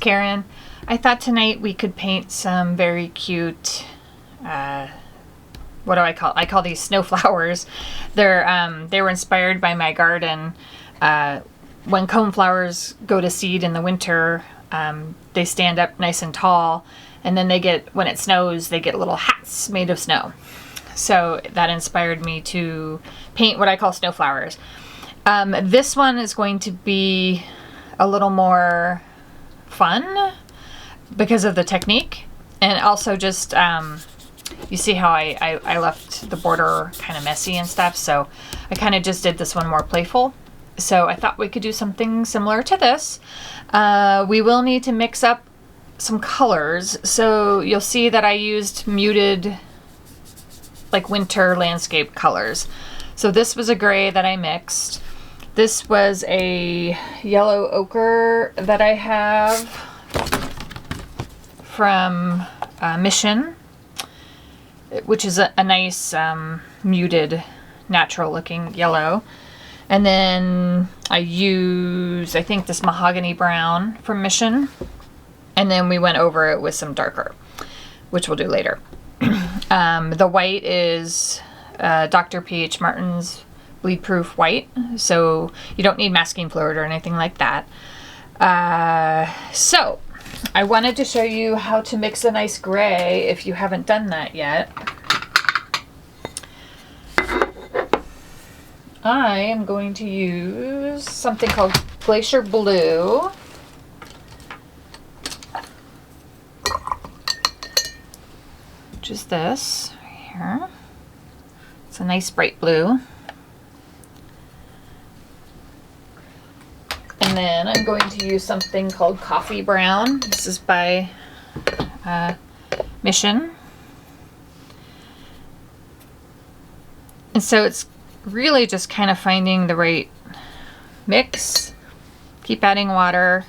Karen. I thought tonight we could paint some very cute, what do I call these snowflowers. They were inspired by my garden. When coneflowers go to seed in the winter, they stand up nice and tall, and then when it snows, they get little hats made of snow. So that inspired me to paint what I call snowflowers. This one is going to be a little more fun because of the technique, and also just you see how I left the border kind of messy and stuff, so I kind of just did this one more playful. So I thought we could do something similar to this. We will need to mix up some colors, so you'll see that I used muted, like winter landscape colors. So this was a gray that I mixed. This was a yellow ochre that I have from Mission, which is a nice muted, natural looking yellow. And then I used, I think, this mahogany brown from Mission. And then we went over it with some darker, which we'll do later. The white is Dr. P.H. Martin's bleedproof white, so you don't need masking fluid or anything like that. So I wanted to show you how to mix a nice gray if you haven't done that yet. I am going to use something called Glacier Blue. Which is this right here. It's a nice bright blue. And then I'm going to use something called Coffee Brown. This is by Mission. And so it's really just kind of finding the right mix. Keep adding water.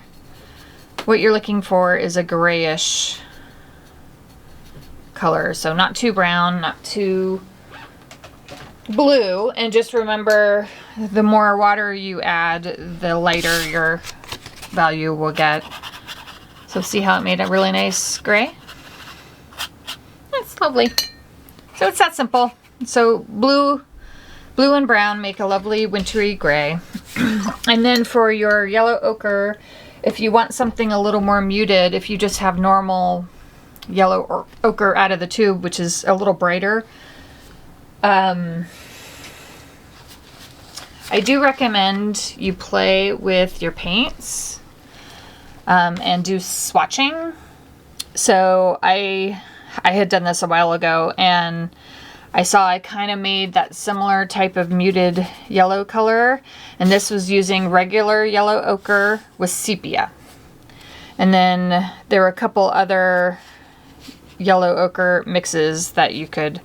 What you're looking for is a grayish color, so not too brown, not too blue. And just remember, the more water you add, the lighter your value will get. So see how it made a really nice gray? It's lovely. So it's that simple. So blue and brown make a lovely wintry gray. And then for your yellow ochre, if you want something a little more muted, if you just have normal yellow ochre out of the tube, which is a little brighter, I do recommend you play with your paints and do swatching. So I had done this a while ago, and I saw I kind of made that similar type of muted yellow color, and this was using regular yellow ochre with sepia. And then there were a couple other yellow ochre mixes that you could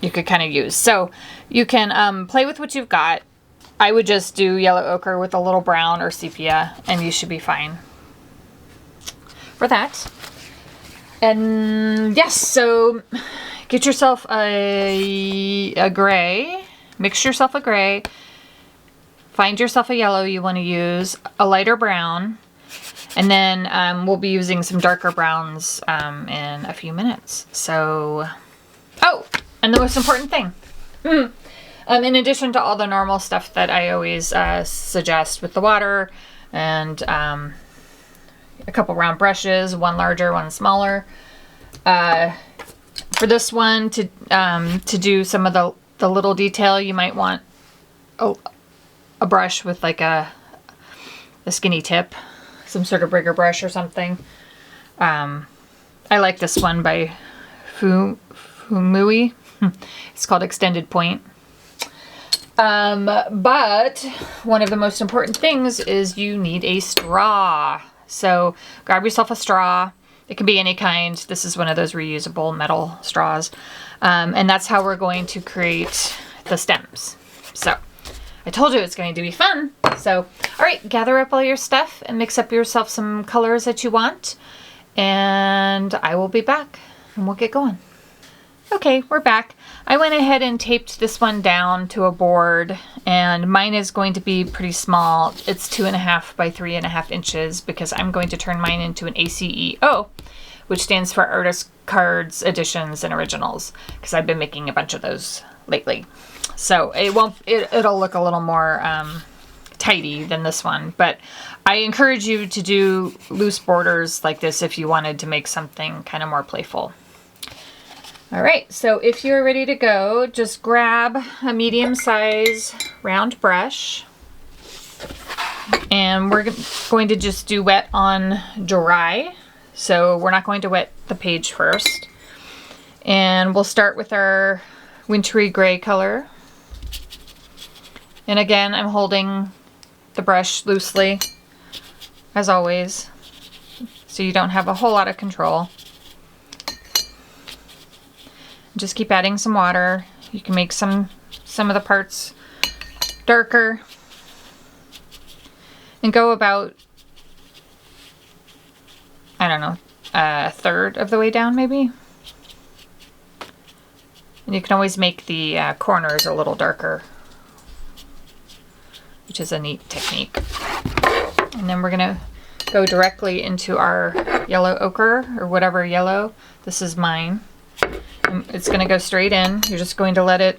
kind of use. So you can play with what you've got. I would just do yellow ochre with a little brown or sepia, and you should be fine for that. And yes, so get yourself a gray, mix yourself a gray, find yourself a yellow you want to use, a lighter brown, and then we'll be using some darker browns in a few minutes. So, oh, and the most important thing, in addition to all the normal stuff that I always suggest with the water, and a couple round brushes, one larger, one smaller. For this one, to do some of the little detail, you might want a brush with like a skinny tip, some sort of bigger brush or something. I like this one by Fumui. It's called Extended Point. But one of the most important things is you need a straw. So grab yourself a straw. It can be any kind. This is one of those reusable metal straws. And that's how we're going to create the stems. So I told you it's going to be fun. So, all right, gather up all your stuff and mix up yourself some colors that you want. And I will be back and we'll get going. Okay, we're back. I went ahead and taped this one down to a board, and mine is going to be pretty small. It's 2.5 by 3.5 inches because I'm going to turn mine into an ACEO, which stands for Artist Cards, Editions, and Originals, because I've been making a bunch of those lately. So it'll look a little more tidy than this one, but I encourage you to do loose borders like this if you wanted to make something kind of more playful. All right, so if you're ready to go, just grab a medium-size round brush, and we're going to just do wet on dry. So we're not going to wet the page first. And we'll start with our wintry gray color. And again, I'm holding the brush loosely, as always, so you don't have a whole lot of control. Just keep adding some water. You can make some of the parts darker. And go about, I don't know, a third of the way down maybe. And you can always make the corners a little darker, which is a neat technique. And then we're gonna go directly into our yellow ochre, or whatever yellow. This is mine. It's going to go straight in. You're just going to let it,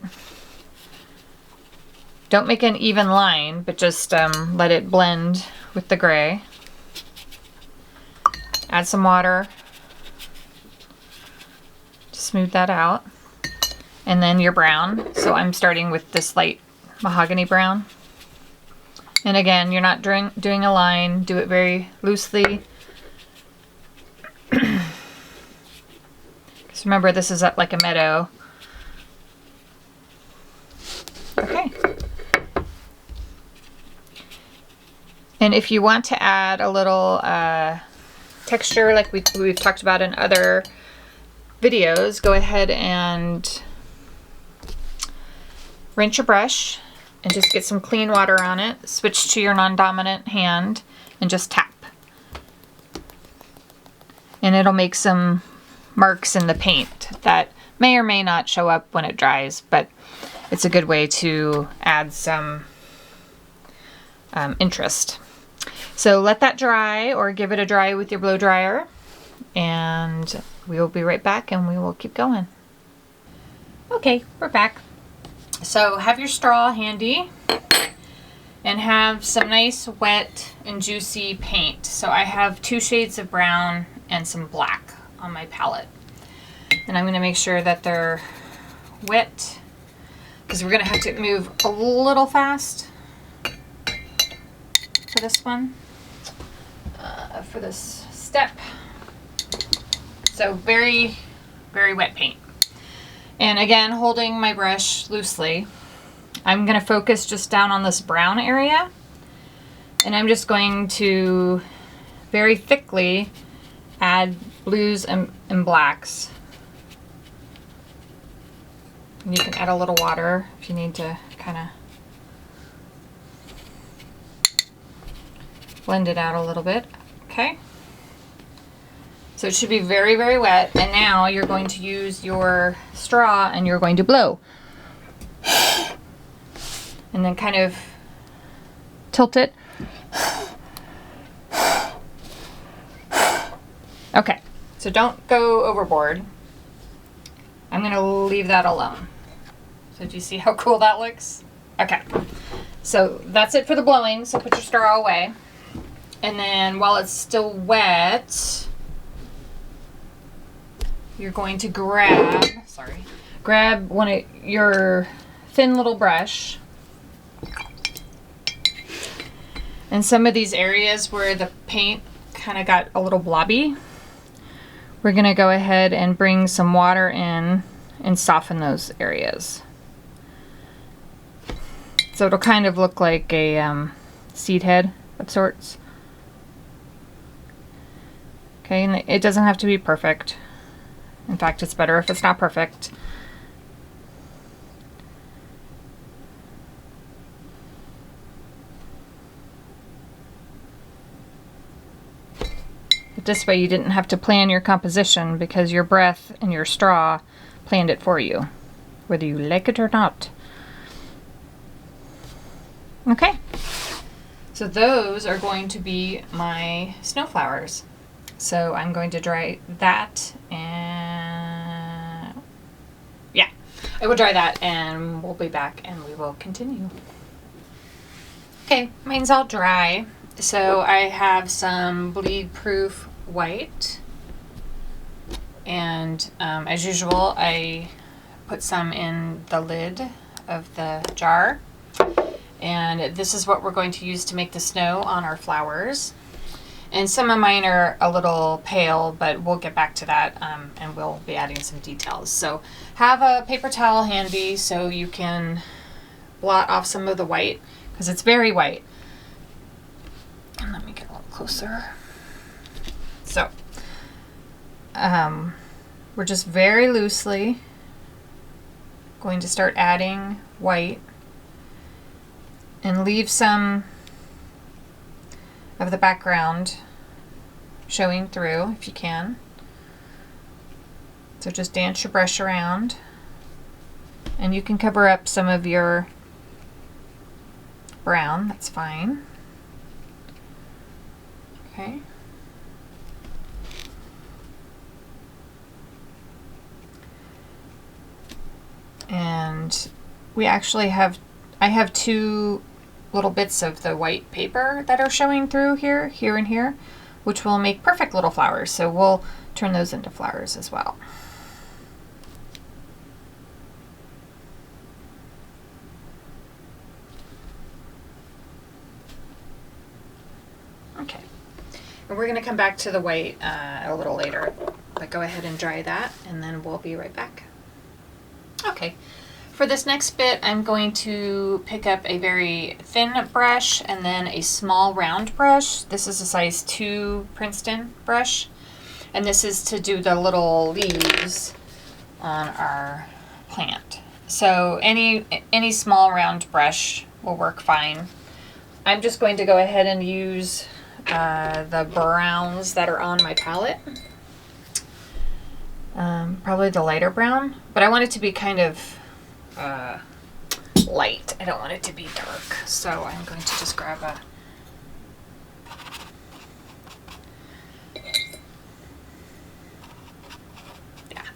don't make an even line, but just let it blend with the gray. Add some water to smooth that out. And then your brown. So I'm starting with this light mahogany brown. And again, you're not doing a line. Do it very loosely. Remember, this is like a meadow. Okay. And if you want to add a little texture like we've talked about in other videos, go ahead and rinse your brush and just get some clean water on it. Switch to your non-dominant hand and just tap. And it'll make some marks in the paint that may or may not show up when it dries, but it's a good way to add some interest. So let that dry, or give it a dry with your blow dryer, and we will be right back and we will keep going. Okay, we're back. So have your straw handy and have some nice wet and juicy paint. So I have 2 shades of brown and some black on my palette, and I'm going to make sure that they're wet because we're going to have to move a little fast for this one, for this step. So very, very wet paint. And again, holding my brush loosely, I'm going to focus just down on this brown area, and I'm just going to very thickly add blues and blacks. And you can add a little water if you need to kind of blend it out a little bit. Okay. So it should be very, very wet. And now you're going to use your straw and you're going to blow. And then kind of tilt it. Okay. So don't go overboard. I'm going to leave that alone. So do you see how cool that looks? Okay. So that's it for the blowing. So put your straw away. And then while it's still wet, you're going to grab one of your thin little brush. And some of these areas where the paint kind of got a little blobby, we're going to go ahead and bring some water in and soften those areas. So it'll kind of look like a seed head of sorts. Okay, and it doesn't have to be perfect. In fact, it's better if it's not perfect. But this way you didn't have to plan your composition because your breath and your straw planned it for you, whether you like it or not. Okay, so those are going to be my snowflowers. So I'm going to dry that, and yeah, I will dry that and we'll be back and we will continue. Okay, mine's all dry. So I have some bleed-proof white, and as usual I put some in the lid of the jar, and this is what we're going to use to make the snow on our flowers. And some of mine are a little pale, but we'll get back to that, and we'll be adding some details. So have a paper towel handy so you can blot off some of the white, because it's very white. And let me get a little closer. So we're just very loosely going to start adding white and leave some of the background showing through if you can. So just dance your brush around, and you can cover up some of your brown, that's fine. Okay. And we actually have, I have two little bits of the white paper that are showing through here and here, which will make perfect little flowers. So we'll turn those into flowers as well. Okay, and we're going to come back to the white a little later, but go ahead and dry that and then we'll be right back. Okay. For this next bit, I'm going to pick up a very thin brush and then a small round brush. This is a size 2 Princeton brush, and this is to do the little leaves on our plant. So any small round brush will work fine. I'm just going to go ahead and use the browns that are on my palette. Probably the lighter brown, but I want it to be kind of light. I don't want it to be dark, so I'm going to just grab a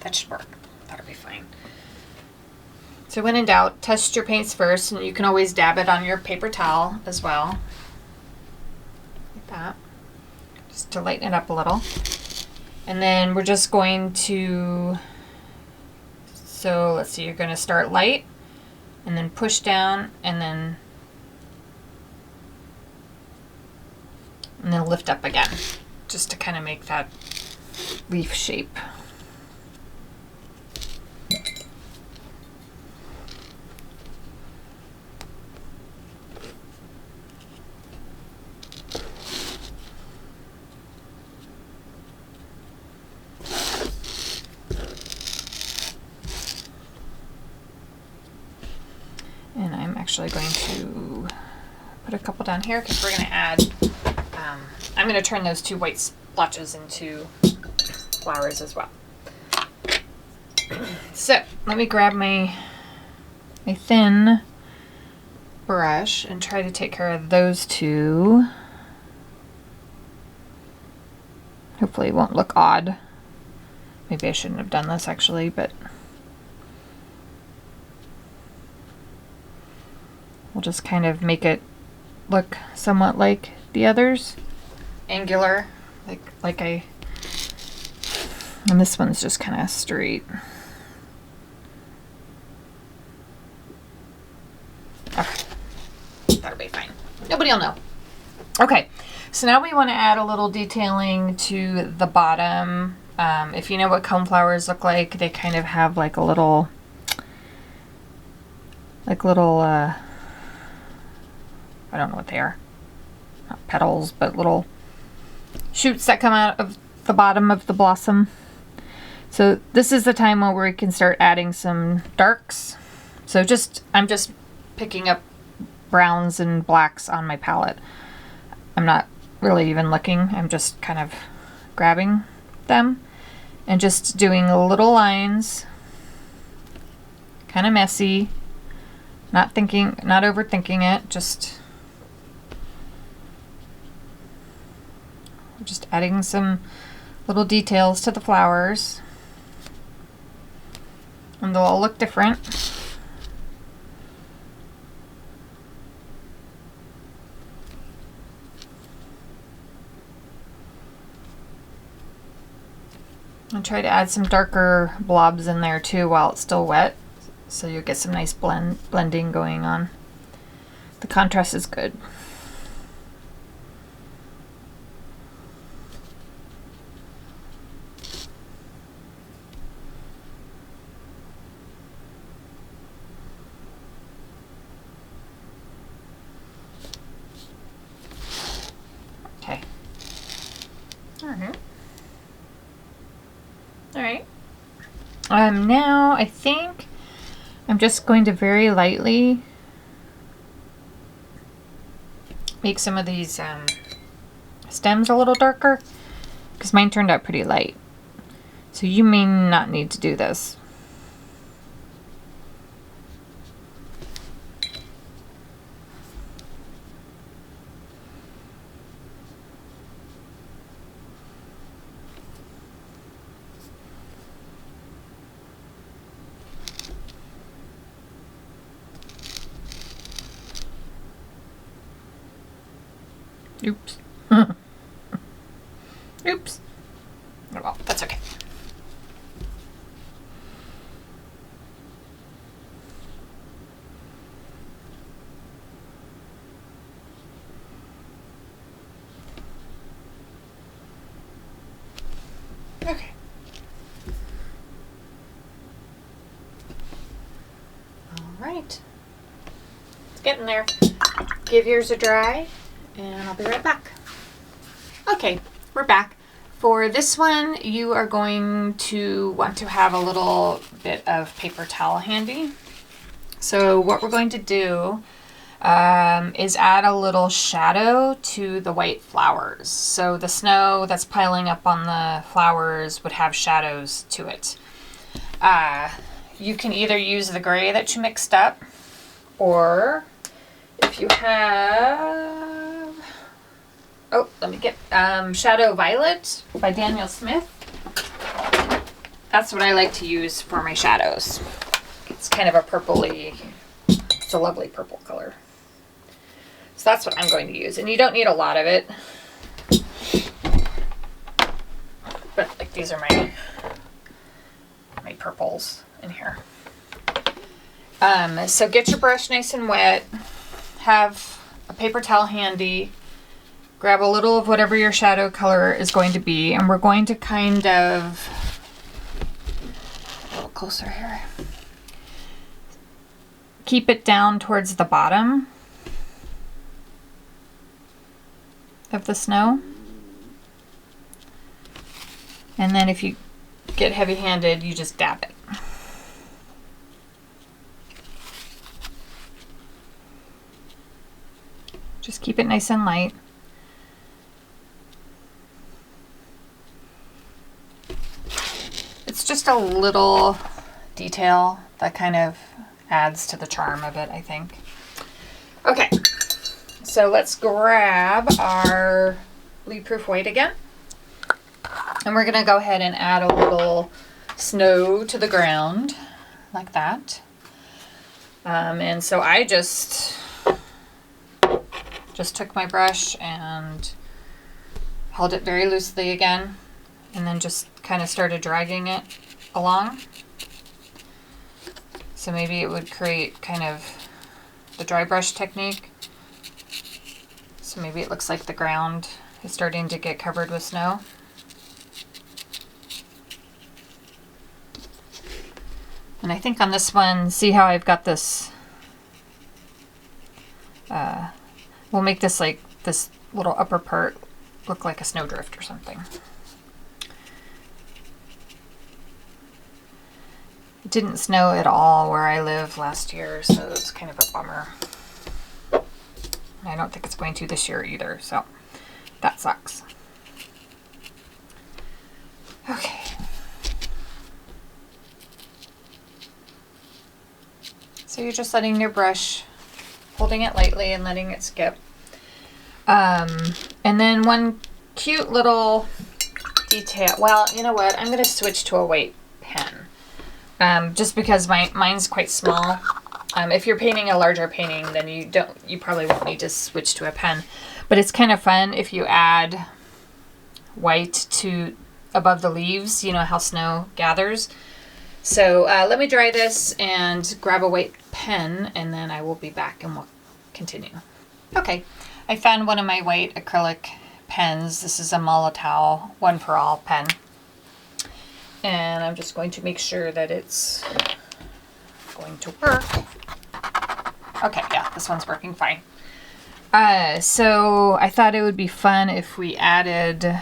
that should work. That'll be fine. So when in doubt, test your paints first, and you can always dab it on your paper towel as well, like that, just to lighten it up a little. And then we're just going to, so let's see, you're going to start light and then push down and then lift up again, just to kind of make that leaf shape. And I'm actually going to put a couple down here because we're going to add, I'm going to turn those 2 white splotches into flowers as well. So let me grab my thin brush and try to take care of those 2. Hopefully it won't look odd. Maybe I shouldn't have done this actually, but we'll just kind of make it look somewhat like the others. Angular, like and this one's just kind of straight. Okay, that'll be fine. Nobody will know. Okay, so now we want to add a little detailing to the bottom. If you know what coneflowers look like, they kind of have like a little, I don't know what they are. Not petals, but little shoots that come out of the bottom of the blossom. So this is the time where we can start adding some darks. So I'm just picking up browns and blacks on my palette. I'm not really even looking. I'm just kind of grabbing them and just doing little lines kind of messy. Not overthinking it, just adding some little details to the flowers. And they'll all look different. I'll try to add some darker blobs in there too while it's still wet, so you'll get some nice blending going on. The contrast is good. Okay. All right. Now I think I'm just going to very lightly make some of these stems a little darker, because mine turned out pretty light. So you may not need to do this. Oops. Oops. Oh, well, that's okay. Okay. All right. It's getting there. Give yours a dry, and I'll be right back. Okay, we're back. For this one, you are going to want to have a little bit of paper towel handy. So what we're going to do is add a little shadow to the white flowers. So the snow that's piling up on the flowers would have shadows to it. You can either use the gray that you mixed up, or if you have, let me get Shadow Violet by Daniel Smith. That's what I like to use for my shadows. It's kind of a purpley, it's a lovely purple color. So that's what I'm going to use. And you don't need a lot of it. But like these are my purples in here. So get your brush nice and wet. Have a paper towel handy. Grab a little of whatever your shadow color is going to be. And we're going to kind of, a little closer here, keep it down towards the bottom of the snow. And then if you get heavy-handed, you just dab it. Just keep it nice and light. It's just a little detail that kind of adds to the charm of it, I think. Okay, so let's grab our bleedproof white again. And we're gonna go ahead and add a little snow to the ground, like that. And so I just took my brush and held it very loosely again, and then just kind of started dragging it along. So maybe it would create kind of the dry brush technique. So maybe it looks like the ground is starting to get covered with snow. And I think on this one, see how I've got this, we'll make this like this little upper part look like a snowdrift or something. It didn't snow at all where I live last year, so it's kind of a bummer. I don't think it's going to this year either, so that sucks. Okay. So you're just letting your brush, holding it lightly and letting it skip. And then one cute little detail. Well, you know what? I'm going to switch to a white pen. Just because mine's quite small. If you're painting a larger painting, then you probably won't need to switch to a pen. But it's kind of fun if you add white to above the leaves. You know how snow gathers. So let me dry this and grab a white pen, and then I will be back and we'll continue. Okay, I found one of my white acrylic pens. This is a Molotow One for All pen. And I'm just going to make sure that it's going to work. Okay, yeah, this one's working fine. So I thought it would be fun if we added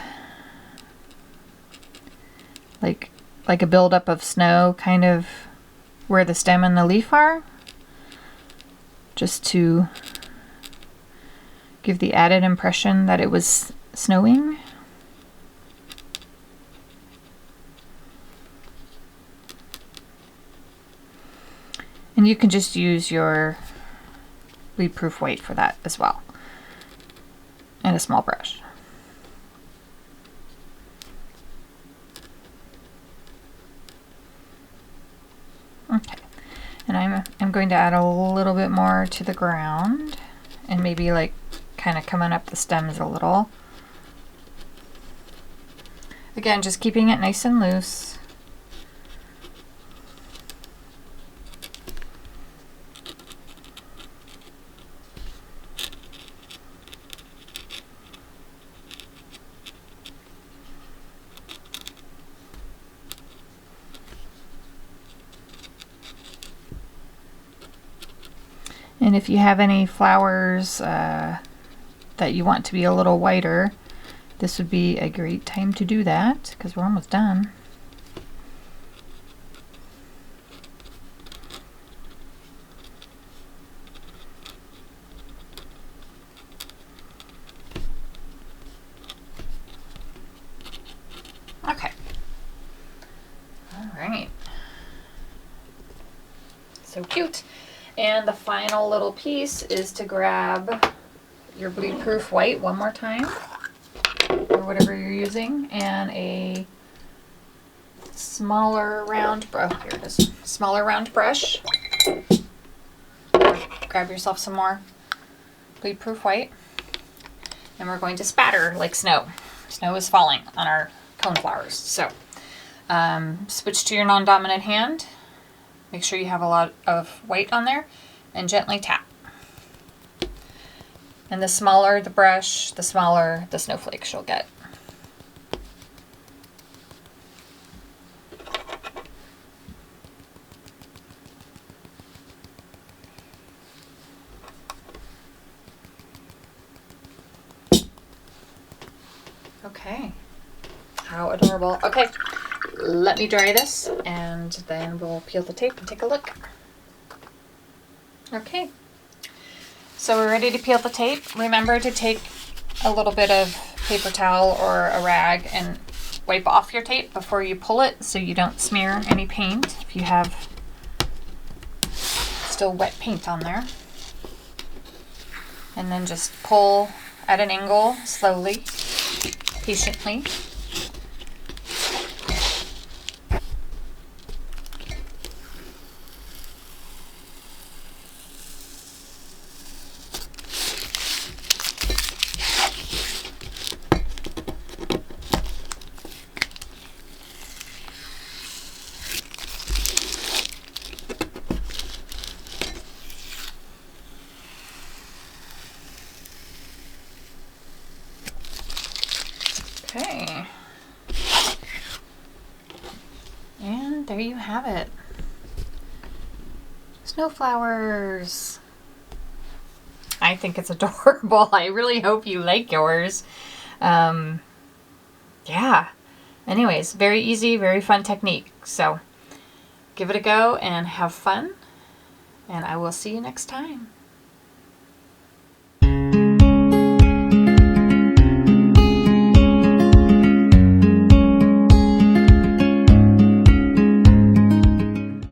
like a buildup of snow kind of where the stem and the leaf are, just to give the added impression that it was snowing. And you can just use your bleed-proof white for that as well, and a small brush. Okay, and I'm going to add a little bit more to the ground, and maybe like kind of coming up the stems a little. Again, just keeping it nice and loose. And if you have any flowers that you want to be a little whiter, this would be a great time to do that, because we're almost done. Okay. All right. So cute. And the final little piece is to grab your bleed-proof white one more time, or whatever you're using, and a smaller round brush. Here it is. Smaller round brush. Grab yourself some more bleed-proof white, and we're going to spatter like snow. Snow is falling on our coneflowers. So switch to your non-dominant hand. Make sure you have a lot of white on there, and gently tap. And the smaller the brush, the smaller the snowflakes you'll get. Okay, how adorable. Okay, let me dry this and then we'll peel the tape and take a look. Okay, so we're ready to peel the tape. Remember to take a little bit of paper towel or a rag and wipe off your tape before you pull it so you don't smear any paint if you have still wet paint on there. And then just pull at an angle slowly, patiently. Okay, and there you have it. Snowflowers. I think it's adorable. I really hope you like yours. Yeah. Anyways, very easy, very fun technique. So give it a go and have fun. And I will see you next time.